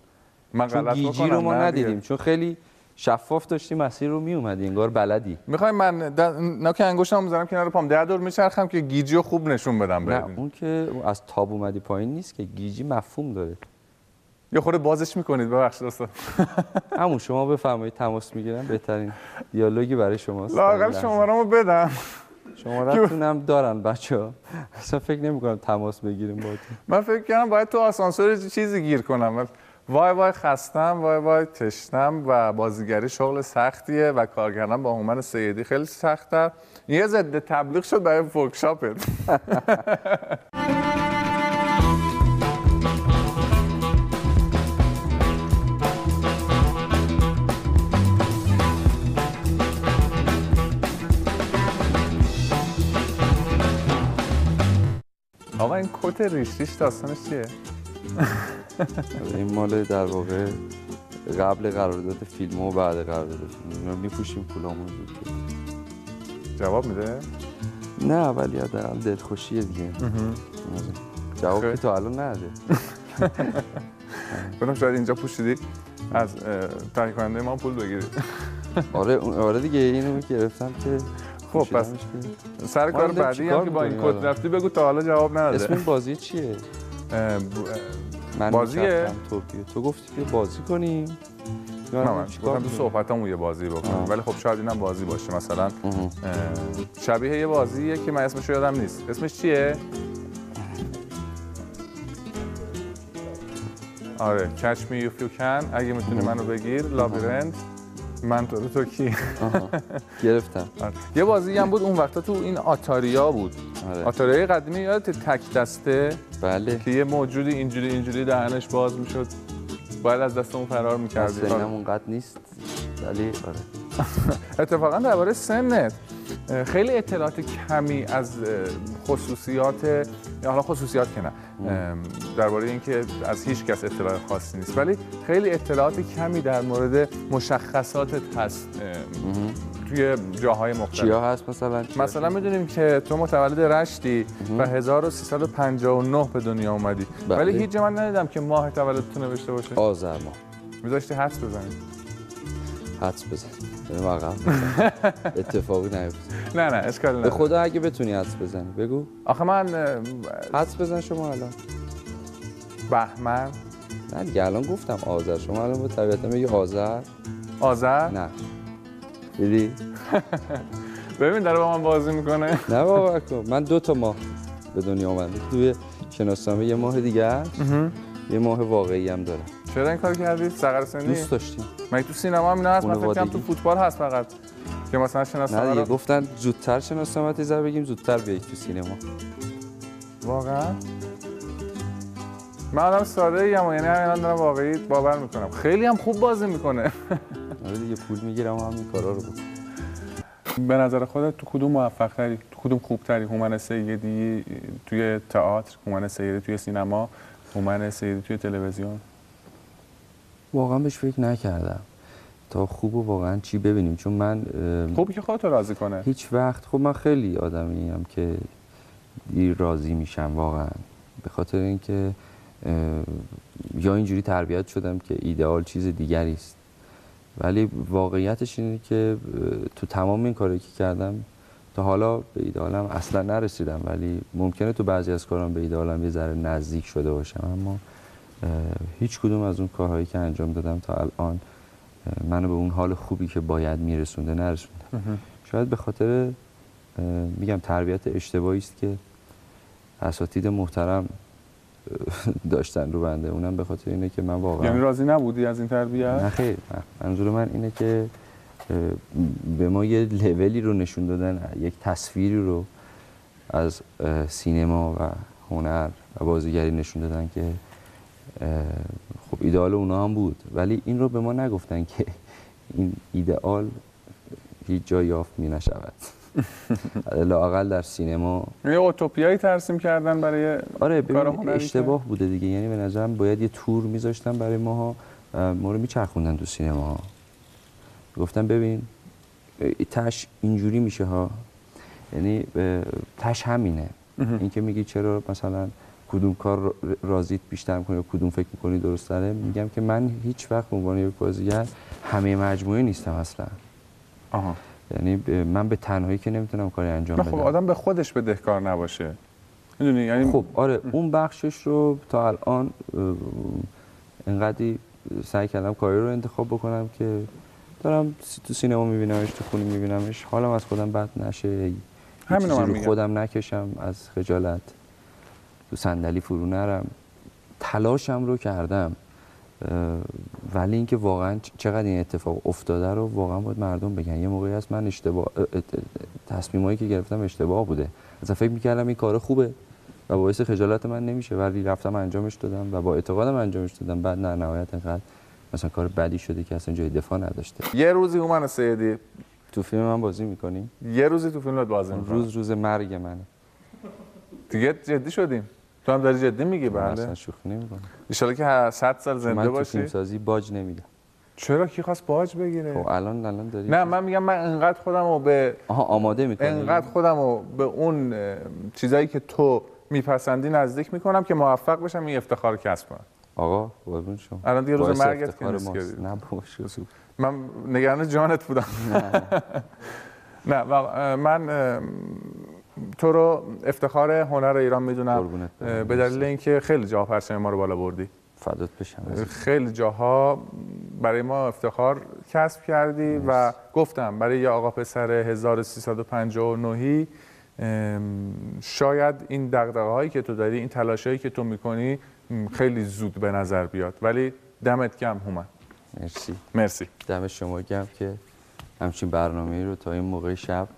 من چون غلط گیجی بکنم رو ما نه دیگه. ندیدیم، چون خیلی شفاف داشتی مسیر رو میومدی انگار بلدی. میخوای من نوک انگشتم میذارم کنار پام 10 دور میچرخم که گیجی رو خوب نشون بدم نه ببین. اون که از تاب اومدی پایین نیست که، گیجی مفهوم داره. یه خورده بازش میکنید ببخشید استاد. همون شما بفرمایید تماس میگیرم، بهترین دیالوگی برای شماست. لااقل شماره‌مو بدم. شماره‌تونم دارن بچه‌ها. اصلا فکر نمی‌کنم تماس بگیریم باهاتون. من فکر کردم باید تو آسانسور چیزی گیر کنم. وای وای خستم، وای وای تشنم و بازیگری شغل سختیه و کار کردن با هومن سیدی خیلی سخته. یه ضد تبلیغ شد برای ورکشاپت. آقا این کت ریش ریش داستانش چیه؟ این مال در واقع قبل قرارداد فیلم و بعد قرارداد فیلم. اینا میپوشیم پولامون زود. جواب میده؟ نه ولی حداقل دلخوشیه دیگه. جواب که تا الان نده. گفتم شاید اینجا پوشیدی از تهیه کننده ما پول بگیرید. آره دیگه اینو گرفتم که خب پس سر کار حالا بعدی چیکار هم که با این می‌کنی کد حالا؟ رفتی بگو تا حالا جواب نداده. اسم این بازی چیه؟ من بازیه؟ می‌چرخم توپیو. تو گفتی که بازی کنیم. نه من گفتم تو صحبتامون یه بازی بکنم، ولی خب شاید اینم بازی باشه. مثلا شبیه یه بازیه که من اسمش رو یادم نیست. اسمش چیه؟ آره Catch Me If You Can. اگه میتونی منو بگیر. لابیرنت. من تو کی؟ گرفتم. آره. یه بازی هم بود اون وقتا تو این آتاریا بود. آره. آتاریای قدیمی یادت تک دسته بله. که یه موجودی اینجوری دهنش باز میشد، باید از دستمون فرار می‌کردی. سنم اونقدر نیست ولی آره. اتفاقا درباره سنت خیلی اطلاعات کمی از خصوصیات، حالا خصوصیات که نه، درباره اینکه از هیچ کس اطلاع خاصی نیست، ولی خیلی اطلاعات کمی در مورد مشخصاتت هست توی جاهای مختلف. چیا هست مثلا؟ مثلا میدونیم که تو متولد رشتی و 1359 به دنیا اومدی، بله. ولی هیچ جا من ندیدم که ماه تولدت نوشته باشه. آذر ماه. میذاشتی حدس بزنی. حدس بزن. بریم عقب. اتفاقی نیفتاد. نه اشکال به نداره. خدا اگه بتونی حدس بزنی بگو. آخه من حدس بزن شما الان. بهمن. نه دیگه الان گفتم آذر، شما الان با طبیعتا میگی آذر. آذر. نه. دیدی؟ ببین داره با من بازی میکنه. نه باور کن من 2 ماه به دنیا اومدم. توی شناسنامه یه ماه دیگه است. یه ماه واقعی هم دارم. چرا این کار کردی؟ سقر سنی؟ دوست داشتیم. من تو سینما هم اینا هست، من فکر کنم تو فوتبال هست فقط که مثلا نه شناسنامه دیگه رو گفتن زودتر شناسنامه تیزر بگیم زودتر بیایید تو سینما. واقعا من آدم ساده ایم، یعنی همین دارم واقعی باور میکنم. خیلی هم خوب بازی میکنه. آره دیگه پول میگیرم و همین کارا رو بکنم. به نظر خودت تو کدوم موفق تری، تو کدوم خوب تری؟ هومن سیدی توی تئاتر، هومن سیدی توی سینما، هومن سیدی توی تلویزیون؟ واقعا بهش فکر نکردم تا خوب و واقعا چی ببینیم، چون من خوبی که خودت راضی کنه. هیچ وقت خب من خیلی آدمیم که دیر راضی میشم واقعا، به خاطر اینکه یا اینجوری تربیت شدم که ایدئال چیز دیگری است، ولی واقعیتش اینه که تو تمام این کاری که کردم تا حالا به ایدئالم اصلا نرسیدم، ولی ممکنه تو بعضی از کارام به ایدئالم یه ذره نزدیک شده باشم، اما هیچ کدوم از اون کارهایی که انجام دادم تا الان منو به اون حال خوبی که باید میرسونده نرسونده. شاید به خاطر میگم تربیت اشتباهی است که اساتید محترم داشتن رو بنده. اونم به خاطر اینه که من واقعا یعنی راضی نبودی از این تربیت؟ نه خیر، منظور من اینه که به ما یه لولی رو نشون دادن، یک تصویری رو از سینما و هنر و بازیگری نشون دادن که خب ایدئال اونا هم بود، ولی این رو به ما نگفتن که این ایدئال هیچ جا یافت می نشود. لااقل در سینما یه اوتوپیایی ترسیم کردن برای آره کار ببین اشتباه بوده دیگه. یعنی به نظرم باید یه تور میذاشتن برای ماها، ما رو میچرخوندن تو سینما، گفتن ببین تش اینجوری میشه ها، یعنی تش همینه. این که میگی چرا مثلا کدوم کار راضیت بیشتر میکنی و کدوم فکر میکنی درست تره، میگم که من هیچ وقت به عنوان یک بازیگر همه مجموعه نیستم اصلا. آها. یعنی من به تنهایی که نمیتونم کاری انجام بدم. خب آدم به خودش بدهکار نباشه، میدونی؟ یعنی خب آره اون بخشش رو تا الان انقدری سعی کردم کاری رو انتخاب بکنم که دارم تو سینما میبینمش، تو خونه میبینمش، حالم از خودم بد نشه، همین رو خودم نکشم از خجالت، تو صندلی فرو نرم. تلاشم رو کردم، ولی اینکه واقعا چقدر این اتفاق افتاده رو واقعا باید مردم بگن. یه موقعی هست من تصمیمایی که گرفتم اشتباه بوده، اصلا فکر میکردم این کار خوبه و باعث خجالت من نمیشه، ولی رفتم انجامش دادم و با اعتقادم انجامش دادم. بعد نه نهایت انقدر مثلا کار بدی شده که اصلا جای دفاع نداشته. یه روزی هومن سیدی تو فیلم من بازی میکنیم، یه روزی تو فیلمت بازی میکنم، روز مرگ منه دیگه جدی شدیم. تو هم داری جدی میگی؟ بله اصلا شوخی نمیکنم. ان شاءالله که 100 سال زنده من باشی. تو فیلم سازی باج نمیدم. چرا؟ کی خواست باج بگیره؟ خب الان داری. نه من میگم من انقدر خودمو به آماده میکنی، انقدر خودمو به اون چیزایی که تو میپسندی نزدیک میکنم که موفق بشم این افتخار کسب کنم. آقا قربون شما. الان دیگه روز مرگت که نیست که نه بابا شو. من نگران جانت بودم. نه من تو رو افتخار هنر ایران میدونم به دلیل اینکه خیلی جاها پرچم ما رو بالا بردی. فدات بشم. خیلی جاها برای ما افتخار کسب کردی و گفتم برای یه آقا پسر 1359 شاید این دغدغه‌هایی که تو داری، این تلاشایی که تو میکنی خیلی زود به نظر بیاد، ولی دمت گرم هومن. مرسی. دم شما گرم که همچین برنامه‌ای رو تا این موقع شب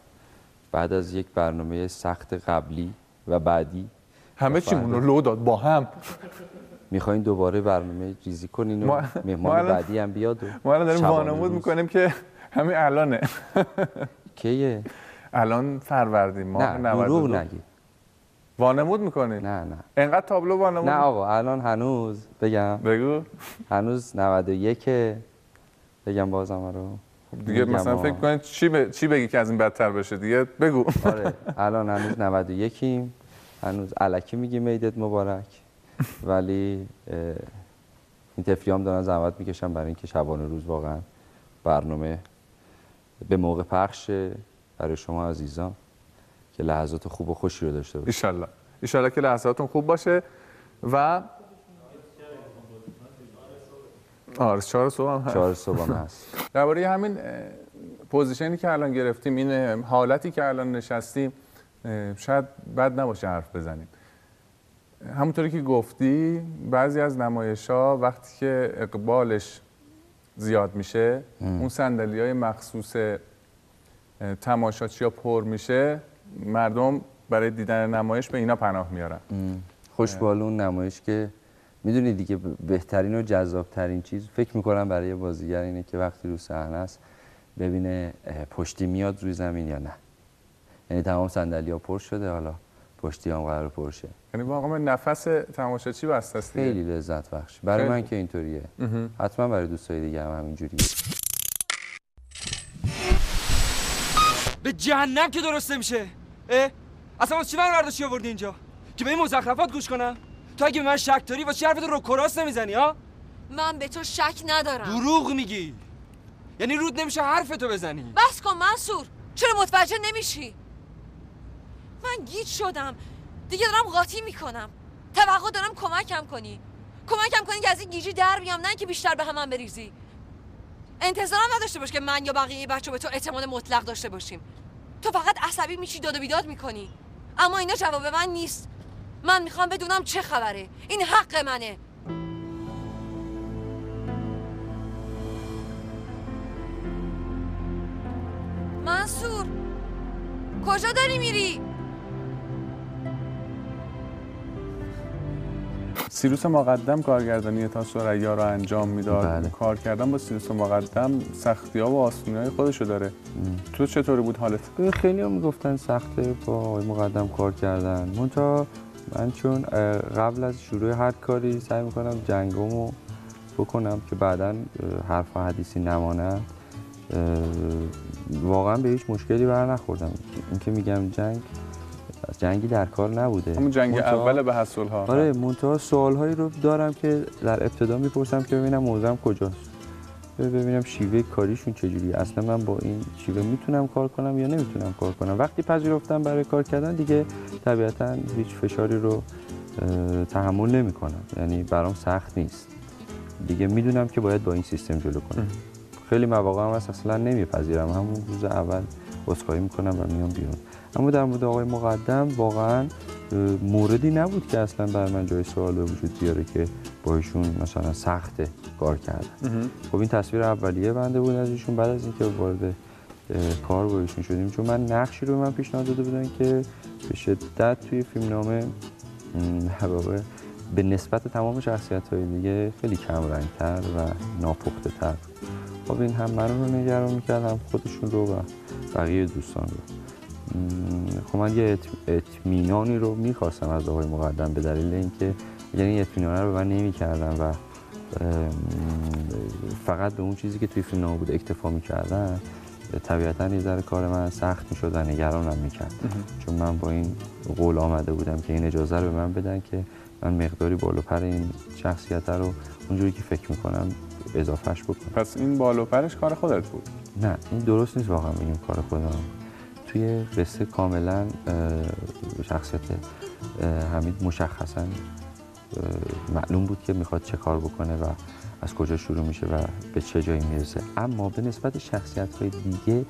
بعد از یک برنامه سخت قبلی و بعدی همه چیمون رو لو داد با هم. میخواین دوباره برنامه ریزی کنین و مهمان بعدی هم بیاد و ما الان داریم وانمود میکنیم که همین الانه. کیه؟ الان فروردین ماه 92. دروغ نگی. وانمود میکنی؟ نه انقدر تابلو وانمود. نه آقا الان هنوز بگو هنوز 91 بگم بازم رو دیگه مثلا فکر کنید چی بگی که از این بدتر بشه دیگه بگو. آره الان هنوز 91یم، هنوز الکی میگیم عیدت مبارک، ولی این تفریام دارن زحمت میکشن برای اینکه شبانه روز واقعا برنامه به موقع پخش برای شما عزیزان که لحظات خوب و خوشی رو داشته باشید. ایشالله که لحظاتون خوب باشه و 4 صبح هم هست. 4 صبح هم هست. درباره همین پوزیشنی که الان گرفتیم، این حالتی که الان نشستیم، شاید بد نباشه حرف بزنیم. همونطوری که گفتی بعضی از نمایش‌ها وقتی که اقبالش زیاد میشه، اون صندلی‌های مخصوص تماشاچی‌ها پر میشه، مردم برای دیدن نمایش به اینا پناه میارن. خوشبال اون نمایش که میدونی دیگه بهترین و جذابترین چیز فکر میکنم برای بازیگر اینه که وقتی رو صحنه است ببینه پشتی میاد روی زمین یا نه. یعنی تمام صندلی‌ها پر شده، حالا پشتی هم قرار پر شه. یعنی واقعا نفس تماشاچی بسته است. خیلی لذت بخش. برای من که اینطوریه. حتما برای دوستای دیگه هم همینجوریه. به جهنم که درست نمیشه. اصلا واسه چی من برداشتی آوردی اینجا؟ که به این مزخرفات گوش کنم؟ تو اگه به من شک داری واسه چی حرفت رو کراس نمیزنی ها؟ من به تو شک ندارم. دروغ میگی. یعنی رود نمیشه حرفتو بزنی. بس کن منصور. چرا متوجه نمیشی؟ من گیج شدم. دیگه دارم قاطی میکنم. توقع دارم کمکم کنی. کمکم کنی که از این گیجی در بیام، نه که بیشتر به هم بریزی. انتظارم نداشته باش که من یا بقیه بچه‌ها به تو اعتماد مطلق داشته باشیم. تو فقط عصبی میشی، داد و بیداد میکنی. اما اینا جواب من نیست. من میخوام بدونم چه خبره. این حق منه. منصور، کجا داری میری؟ سیروس مقدم کارگردانی تا ثریا رو انجام میداد. بله. کار کردن با سیروس مقدم سختی‌ها و آسونی‌های خودشو داره. تو چطوری بود حالت؟ خیلی هم میگفتن سخته با آقای مقدم کار کردن. منتها من چون قبل از شروع هر کاری سعی میکنم جنگامو بکنم که بعداً حرف و حدیثی نمانه. واقعا به هیچ مشکلی بر نخوردم. این که میگم جنگی در کار نبوده. همون جنگ اول به حصولها. آره، منتها سوالهایی رو دارم که در ابتدا میپرسم که ببینم موضوعم کجاست، ببینم شیوه کاریشون چجوریه، اصلا من با این شیوه میتونم کار کنم یا نمیتونم کار کنم. وقتی پذیرفتم برای کار کردن دیگه طبیعتا هیچ فشاری رو تحمل نمیکنم، یعنی برام سخت نیست دیگه. میدونم که باید با این سیستم جلو کنم. خیلی مواقع هم اصلا نمیپذیرم، همون روز اول عذرخواهی میکنم و میام بیرون. اما در مورد آقای مقدم واقعا موردی نبود که اصلا بر من جای سوال به وجود بیاره که با ایشون مثلا سخت کار کردن. خب این تصویر اولیه بنده بود از ایشون. بعد از اینکه وارد کار با ایشون شدیم، چون من نقشی رو به من پیشنهاد داده بودن که به شدت توی فیلمنامه به نسبت تمام شخصیت‌های دیگه خیلی کم رنگ‌تر و ناپخته‌تر. خب این هم من رو نگران می‌کرد، هم خودشون رو و بقیه دوستان رو. خب من یه اطمینانی رو می‌خواستم از آقای مقدم به دلیل اینکه یعنی این اطمینان رو به من نمی‌کردن و فقط به اون چیزی که توی فیلمنامه بود اکتفا می‌کردن. طبیعتاً یه ذره کار من سخت می‌شد و نگرانم می‌کرد، چون من با این قول آمده بودم که این اجازه رو به من بدن که من مقداری بالا پر این شخصیت رو اونجوری که فکر می‌کنم اضافهش بکنم. پس این بالا پرش کار خودت بود؟ نه، این درست نیست واقعا بگیم کار خودم. توی قصه کاملا شخصیت حمید مشخصا معلوم بود که میخواد چه کار بکنه و از کجا شروع میشه و به چه جایی میرسه. اما به نسبت شخصیت‌های دیگه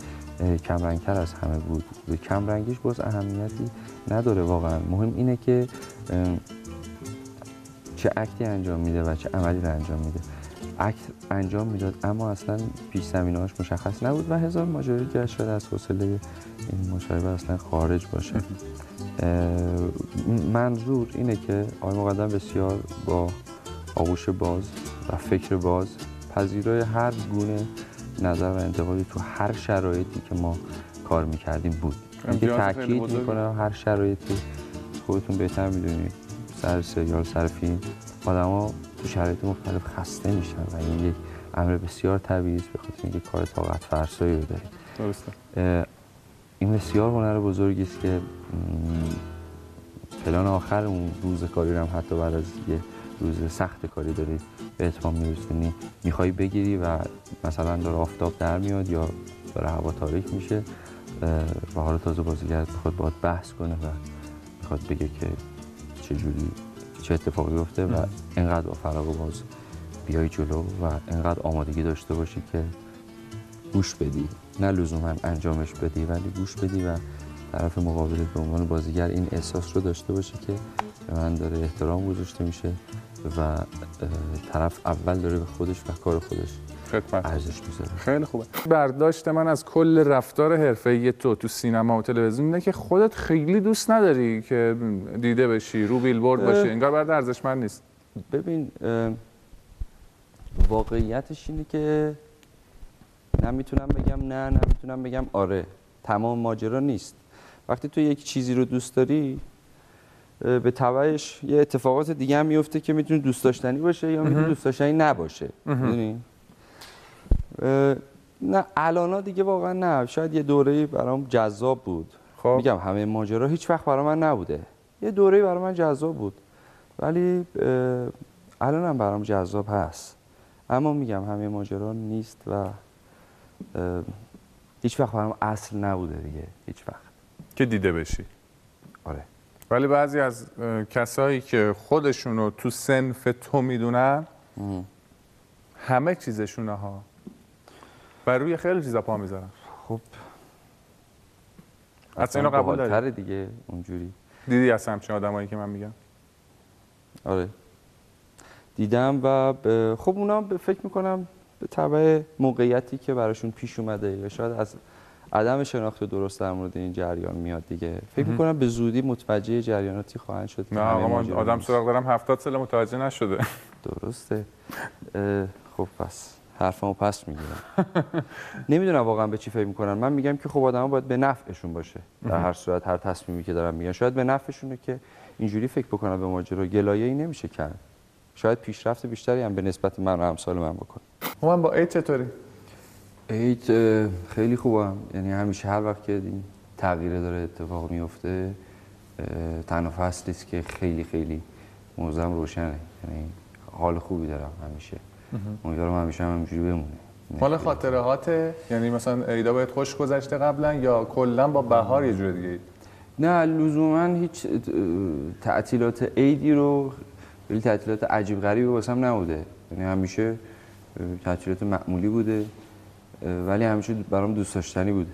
کمرنگ‌تر از همه بود. کمرنگیش باز اهمیتی نداره واقعا. مهم اینه که چه اکتی انجام میده و چه عملی رو انجام میده. اکت انجام میداد اما اصلا پیش زمینه‌اش مشخص نبود و هزار ماجرای گشت شده از حوصله این مصاحبه اصلا خارج باشه. منظور اینه که آقای مقدم بسیار با آغوش باز و فکر باز پذیرای هر گونه نظر و انتقادی تو هر شرایطی که ما کار میکردیم بود. اینکه تاکید میکنم هر شرایطی، خودتون بهتر میدونید سر سریال سر فیلم آدما تو شرایط مختلف خسته میشن و این یک امر بسیار طبیعی است، به خاطر اینکه کار طاقت فرسایی رو داریم. درسته. این بسیار هنر بزرگی است که پلان آخر اون روز کاری رو هم حتی بعد از یه روز سخت کاری داری به اتمام میرسونی، میخوای بگیری و مثلا داره آفتاب در میاد یا داره هوا تاریک میشه و حالا تازه بازیگر میخواد باهات بحث کنه و میخواد بگه که چه اتفاقی افته و اینقدر با فراغ و باز بیای جلو و اینقدر آمادگی داشته باشی که گوش بدی، نه لزوما انجامش بدی ولی گوش بدی و طرف مقابل به عنوان بازیگر این احساس رو داشته باشه که به من داره احترام گذاشته میشه و طرف اول داره به خودش و کار خودش ارزش میذاره. خیلی خوبه. برداشت من از کل رفتار حرفه‌ای تو سینما و تلویزیون اینه که خودت خیلی دوست نداری که دیده بشی، رو بیلبورد باشی، انگار برات ارزشمند نیست. ببین واقعیتش اینه که نمیتونم بگم نه، نمیتونم بگم آره. تمام ماجرا نیست. وقتی تو یک چیزی رو دوست داری به تبعش یه اتفاقات دیگه هم میفته که میتونه دوست داشتنی باشه یا میتونه دوست داشتنی نباشه. میدونی؟ نه الانا دیگه واقعا نه. شاید یه دوره‌ای برام جذاب بود. خب. میگم همه ماجرا هیچ وقت برای من نبوده. یه دوره‌ای برای من جذاب بود. ولی الانم برام جذاب هست. اما میگم همه ماجرا نیست و هیچ وقت برام اصل نبوده دیگه. هیچ وقت. که دیده بشی. آره. ولی بعضی از کسایی که خودشونو تو صنف تو میدونن همه چیزشونه ها و روی خیلی چیزا پا میذارن. خب اصلا اینو قبول داری؟ دیگه اونجوری دیدی اصلا همچین آدمایی که من میگم؟ آره دیدم و خب اونا فکر میکنم به تبع موقعیتی که براشون پیش اومده یا شاید از عدم شناخت درست در مورد این جریان میاد دیگه. فکر میکنم به زودی متوجه جریاناتی خواهند شد. نه آقا آدم سراغ دارم 70 سال متوجه نشده. درسته. خب پس حرفمو پس میگیرم. نمیدونم واقعا به چی فکر میکنن. من میگم که خب آدما باید به نفعشون باشه. در هر صورت هر تصمیمی که دارن میگن شاید به نفعشونه که اینجوری فکر بکنن به ماجرا. گلایه‌ای نمیشه کرد. شاید پیشرفت بیشتری هم به نسبت من و امثال من بکنه. من با عید چطوری؟ عید خیلی خوبم. یعنی همیشه هر وقت که این تغییر داره اتفاق میفته تنها فصلی است که خیلی خیلی موضوعم روشنه. یعنی حال خوبی دارم همیشه. امیدوارم همیشه هم همینجوری بمونه. مال خاطرهاته؟ یعنی مثلا عیدا بهت خوش گذشته قبلا یا کلا با بهار یه جور دیگه؟ نه لزوما هیچ تعطیلات عیدی رو خیلی تعطیلات عجیب غریبی واسم نبوده. یعنی همیشه تعطیلات معمولی بوده ولی همیشه برام دوست داشتنی بوده.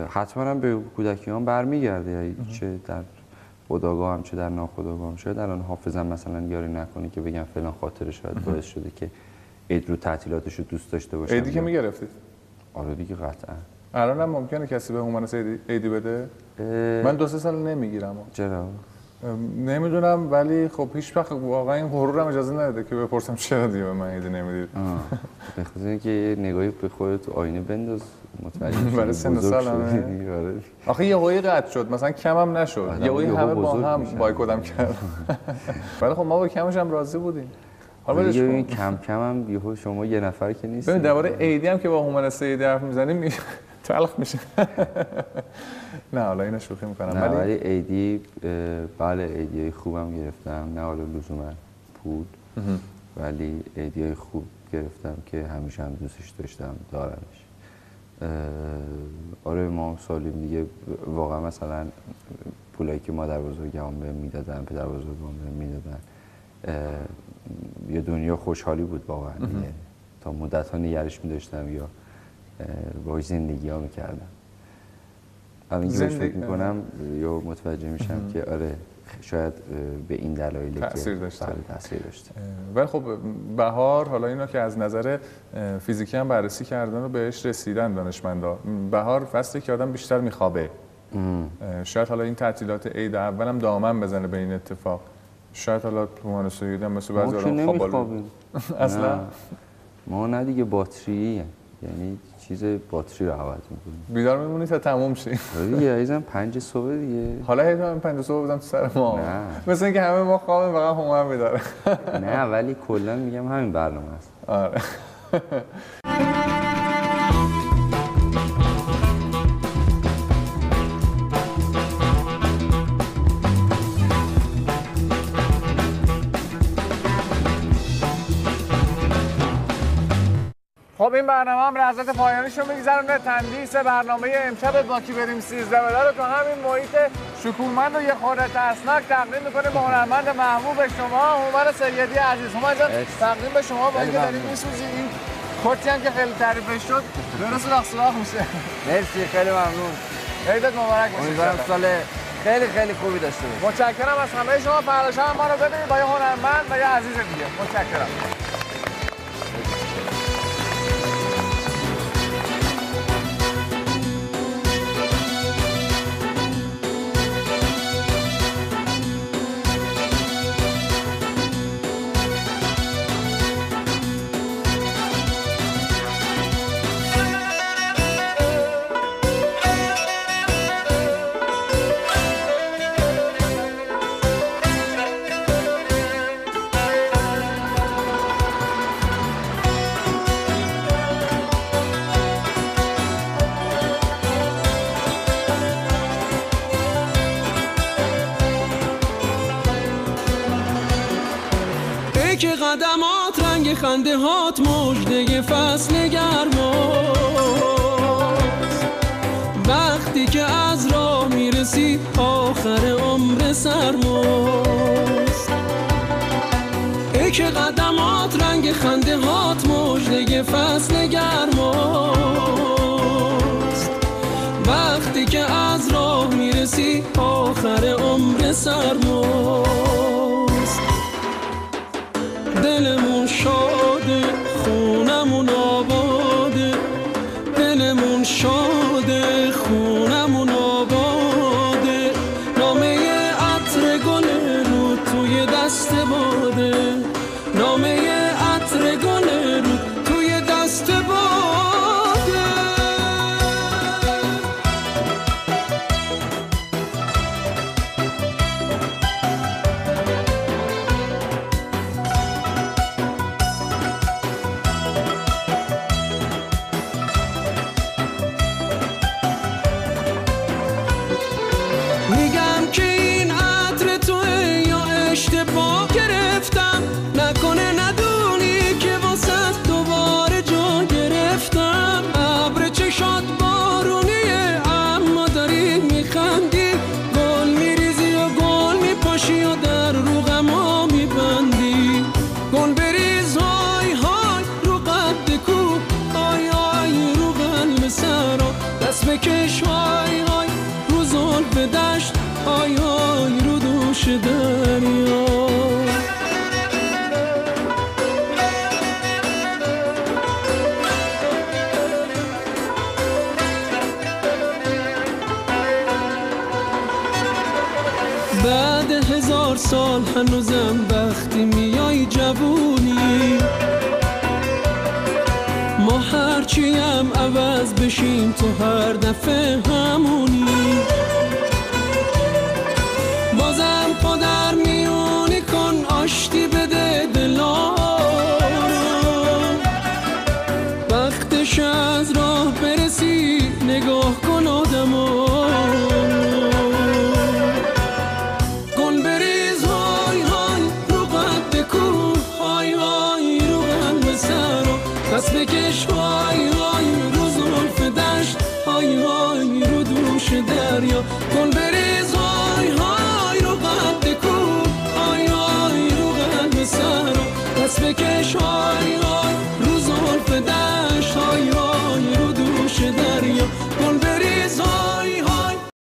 حتما هم به کودکیام برمیگرده. یعنی چه در خودآگاه هم چه در ناخودآگاه هم. شاید الان حافظم مثلا یاری نکنه که بگم فلان خاطره شاید باعث شده که عید رو تعطیلاتش رو دوست داشته باشم. عیدی که میگرفتید؟ آره دیگه قطعا. الان هم ممکنه کسی به هومن عیدی بده؟ من 2-3 سال نمیگیرم. چرا؟ نمیدونم ولی خب هیچ وقت واقعا این غرورم اجازه نداده که بپرسم چرا دیگه به من عیدی نمیدید. به خاطر اینکه یه نگاهی به خودت تو آینه بنداز متوجه شدی برای سن سالمه. آخه یه هویی قطع شد مثلا کمم نشد. یه هویی همه با هم بایکوتم کرد. ولی خب ما با کمش هم راضی بودیم. حالا ببین کم کم هم یهو شما یه نفر که نیست. ببین درباره عیدی هم که با هومن عیدی حرف میزنیم تلخ میشه. نه حالا اینو شوخی میکنم ولی عیدی بله عیدی خوبم گرفتم. نه حالا لزوما پول ولی عیدی خوب گرفتم که همیشه هم دوستش داشتم دارمش. آره ما سالیم دیگه واقعا مثلا پولایی که مادر بزرگم بهم میدادن پدر بزرگم بهم میدادن یه دنیا خوشحالی بود واقعا. تا مدت ها نگرش می‌داشتم یا باهاش زندگی ها میکردم. الان که بهش فکر میکنم یا متوجه میشم که آره شاید به این دلایلی تأثیر داشته. تأثیر داشته. ولی خب بهار حالا اینا که از نظر فیزیکی هم بررسی کردن و بهش رسیدن دانشمندا. بهار فصلی که آدم بیشتر میخوابه. شاید حالا این تعطیلات عید اول هم دامن بزنه به این اتفاق. شاید حالا هومن عیدی هم مثل بعضی آدم خوابالو. اصلا ما نه دیگه باتریه. یعنی چیز باتری رو عوض می‌کنی. بیدار میمونی تا تموم شی. دیگه عزیزم 5 صبح دیگه. حالا هیچ 5 صبح بزنم تو سر ما. نه. مثل اینکه همه ما خوابیم فقط هومن بیداره. نه ولی کلا میگم همین برنامه است. آره. خب این برنامه هم لحظات پایانیشو میگذرونه. تندیس برنامه امشب با کی بریم 13 رو تو همین محیط شکوهمند و یه خورده ترسناک تقدیم میکنیم به هنرمند محبوب شما هومن سیدی عزیز. هومن جان تقدیم به شما با اینکه دارید میسوزی. این کتی هم که خیلی تعریفش شد درست سوراخ میشه. مرسی خیلی ممنون. عیدت مبارک باشه. امیدوارم سال خیلی خیلی خوبی داشته باشید. متشکرم از همه شما. پرلاشان ما رو ببینید با یه هنرمند و یه عزیز دیگه. متشکرم. که قدمات رنگ خنده هات مژده فصل گرماست وقتی که از راه میرسی آخر عمر سرماست. ای که قدمات رنگ خنده هات مژده فصل گرماست. وقتی که از راه میرسی آخر عمر سرماست. دلمون شاده خونمون آباده، دلمون شاده خونمون آباده. نامه عطر گل رو توی دست باده، نامه عطر گل رو توی دست باده. میگم که این عطر توه یا اشتباه گرفتم، نکنه ندونی که واسه دوباره جا گرفتم. ابر چشات بارونیه اما داری میخندی، گل میریزی و گل میپاشی و در رو غما میبندی. گل بریز های های رو قد کو، های های رو قلب سرا، دست بکش های های رو زلف دشت، های های رو دوش دریا. بعد 1000 سال هنوزم وقتی میای جوونی، ما هرچیم عوض بشیم تو هر دفعه همونی. بازم پادر میونی کن آشتی بده دلا رو، وقتش از راه برسی نگاه کن آدما. گل بریز های های رو قد کوه، های های رو قلب سرا، دست بکش های های رو زلف دشت، های های رو دوش دریا.